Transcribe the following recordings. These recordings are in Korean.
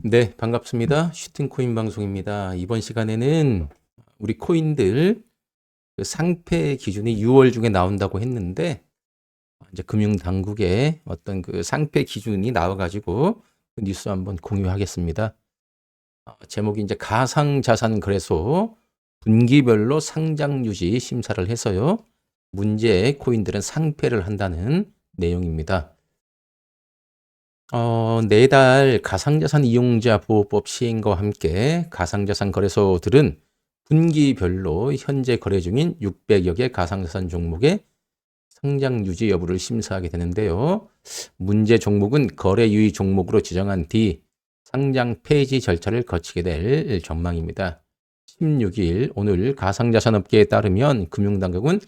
네, 반갑습니다. 슈팅코인 방송입니다. 이번 시간에는 우리 코인들 그 상패 기준이 6월 중에 나온다고 했는데 이제 금융당국의 어떤 그 상패 기준이 나와가지고 그 뉴스 한번 공유하겠습니다. 제목이 이제 가상자산거래소 분기별로 상장 유지 심사를 해서요. 문제 코인들은 상패를 한다는 내용입니다. 내달 가상자산 이용자 보호법 시행과 함께 가상자산 거래소들은 분기별로 현재 거래 중인 600여 개 가상자산 종목의 상장 유지 여부를 심사하게 되는데요. 문제 종목은 거래 유의 종목으로 지정한 뒤 상장 폐지 절차를 거치게 될 전망입니다. 16일 오늘 가상자산업계에 따르면 금융당국은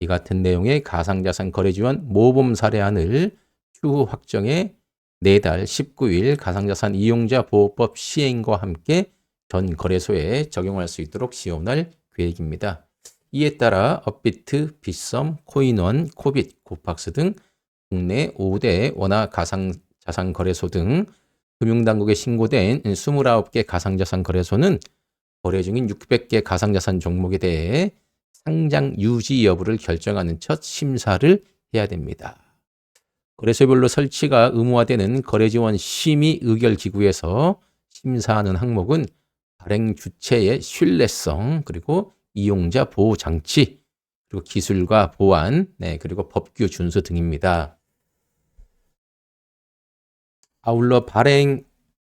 이 같은 내용의 가상자산 거래 지원 모범 사례안을 추후 확정해 내달 19일 가상자산 이용자 보호법 시행과 함께 전 거래소에 적용할 수 있도록 지원할 계획입니다. 이에 따라 업비트, 빗썸, 코인원, 코빗, 고팍스 등 국내 5대 원화 가상자산 거래소 등 금융당국에 신고된 29개 가상자산 거래소는 거래 중인 600개 가상자산 종목에 대해 상장 유지 여부를 결정하는 첫 심사를 해야 됩니다. 거래소별로 설치가 의무화되는 거래지원 심의 의결 기구에서 심사하는 항목은 발행 주체의 신뢰성, 그리고 이용자 보호 장치, 그리고 기술과 보안, 그리고 법규 준수 등입니다. 아울러 발행,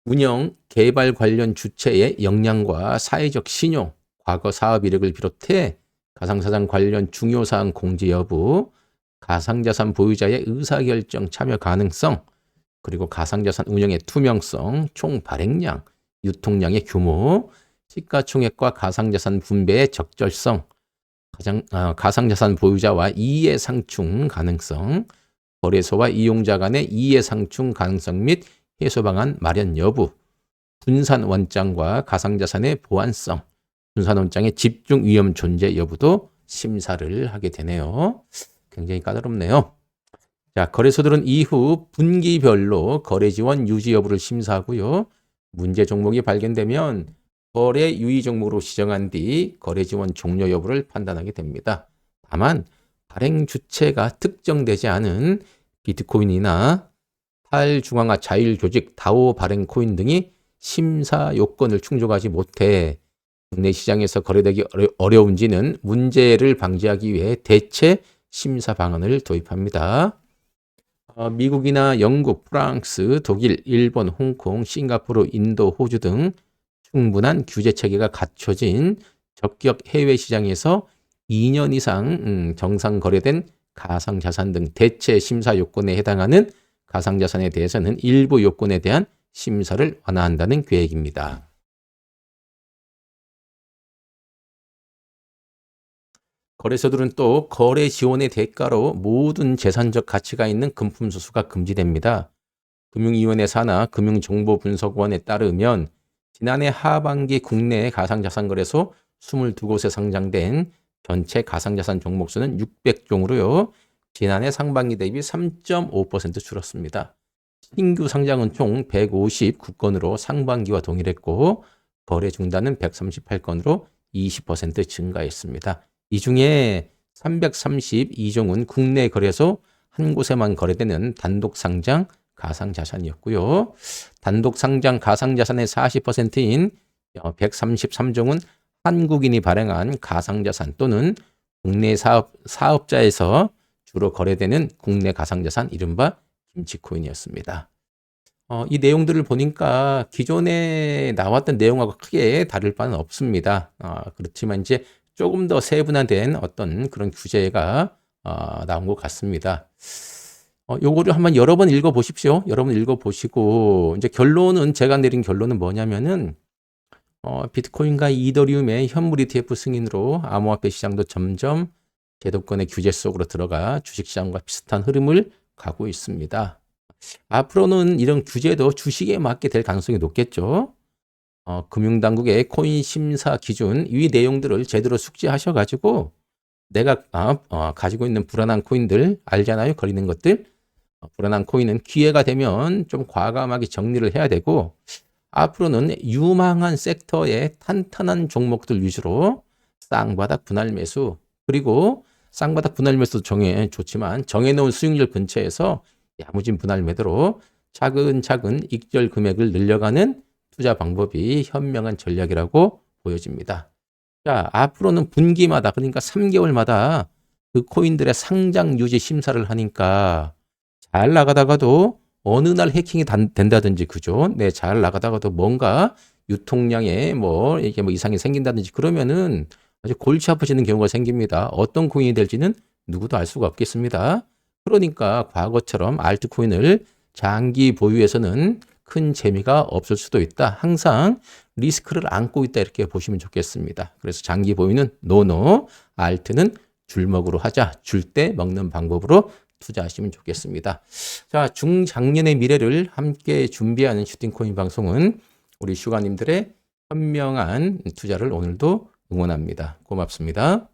운영, 개발 관련 주체의 역량과 사회적 신용, 과거 사업 이력을 비롯해 가상자산 관련 중요사항 공지 여부, 가상자산 보유자의 의사결정 참여 가능성, 그리고 가상자산 운영의 투명성, 총 발행량, 유통량의 규모, 시가총액과 가상자산 분배의 적절성, 가상자산 보유자와 이해 상충 가능성, 거래소와 이용자 간의 이해 상충 가능성 및 해소 방안 마련 여부, 분산 원장과 가상자산의 보안성, 분산 원장의 집중 위험 존재 여부도 심사를 하게 되네요. 굉장히 까다롭네요. 자, 거래소들은 이후 분기별로 거래 지원 유지 여부를 심사하고요. 문제 종목이 발견되면 거래 유의 종목으로 지정한 뒤 거래 지원 종료 여부를 판단하게 됩니다. 다만 발행 주체가 특정되지 않은 비트코인이나 탈중앙화 자율조직 다오 발행 코인 등이 심사 요건을 충족하지 못해 국내 시장에서 거래되기 어려운지는 문제를 방지하기 위해 대체 심사 방안을 도입합니다. 미국이나 영국, 프랑스, 독일, 일본, 홍콩, 싱가포르, 인도, 호주 등 충분한 규제 체계가 갖춰진 적격 해외 시장에서 2년 이상 정상 거래된 가상자산 등 대체 심사 요건에 해당하는 가상자산에 대해서는 일부 요건에 대한 심사를 완화한다는 계획입니다. 거래소들은 또 거래 지원의 대가로 모든 재산적 가치가 있는 금품 수수가 금지됩니다. 금융위원회 산하 금융정보분석원에 따르면 지난해 하반기 국내 가상자산거래소 22곳에 상장된 전체 가상자산 종목 수는 600종으로요. 지난해 상반기 대비 3.5% 줄었습니다. 신규 상장은 총 159건으로 상반기와 동일했고 거래 중단은 138건으로 20% 증가했습니다. 이 중에 332종은 국내 거래소 한 곳에만 거래되는 단독 상장 가상자산이었고요. 단독 상장 가상자산의 40%인 133종은 한국인이 발행한 가상자산 또는 국내 사업자에서 주로 거래되는 국내 가상자산 이른바 김치코인이었습니다. 이 내용들을 보니까 기존에 나왔던 내용하고 크게 다를 바는 없습니다. 그렇지만 이제 조금 더 세분화된 어떤 그런 규제가 나온 것 같습니다. 요거를 한번 여러 번 읽어보십시오. 여러 번 읽어보시고 이제 결론은 제가 내린 결론은 뭐냐면은 비트코인과 이더리움의 현물 ETF 승인으로 암호화폐 시장도 점점 제도권의 규제 속으로 들어가 주식시장과 비슷한 흐름을 가고 있습니다. 앞으로는 이런 규제도 주식에 맞게 될 가능성이 높겠죠. 금융당국의 코인 심사 기준 이 내용들을 제대로 숙지하셔가지고 내가 가지고 있는 불안한 코인들 알잖아요. 거리는 것들. 불안한 코인은 기회가 되면 좀 과감하게 정리를 해야 되고 앞으로는 유망한 섹터의 탄탄한 종목들 위주로 쌍바닥 분할 매수, 그리고 쌍바닥 분할 매수 좋지만 정해놓은 수익률 근처에서 야무진 분할 매도로 차근차근 익절 금액을 늘려가는 투자 방법이 현명한 전략이라고 보여집니다. 자, 앞으로는 분기마다, 그러니까 3개월마다 그 코인들의 상장 유지 심사를 하니까 잘 나가다가도 어느 날 해킹이 된다든지, 그죠? 네, 잘 나가다가도 뭔가 유통량에 이게 이상이 생긴다든지 그러면은 아주 골치 아파지는 경우가 생깁니다. 어떤 코인이 될지는 누구도 알 수가 없겠습니다. 그러니까 과거처럼 알트코인을 장기 보유해서는 큰 재미가 없을 수도 있다. 항상 리스크를 안고 있다, 이렇게 보시면 좋겠습니다. 그래서 장기 보유는 노노, 알트는 줄먹으로 하자. 줄 때 먹는 방법으로 투자하시면 좋겠습니다. 자, 중장년의 미래를 함께 준비하는 슈팅코인 방송은 우리 슈가님들의 현명한 투자를 오늘도 응원합니다. 고맙습니다.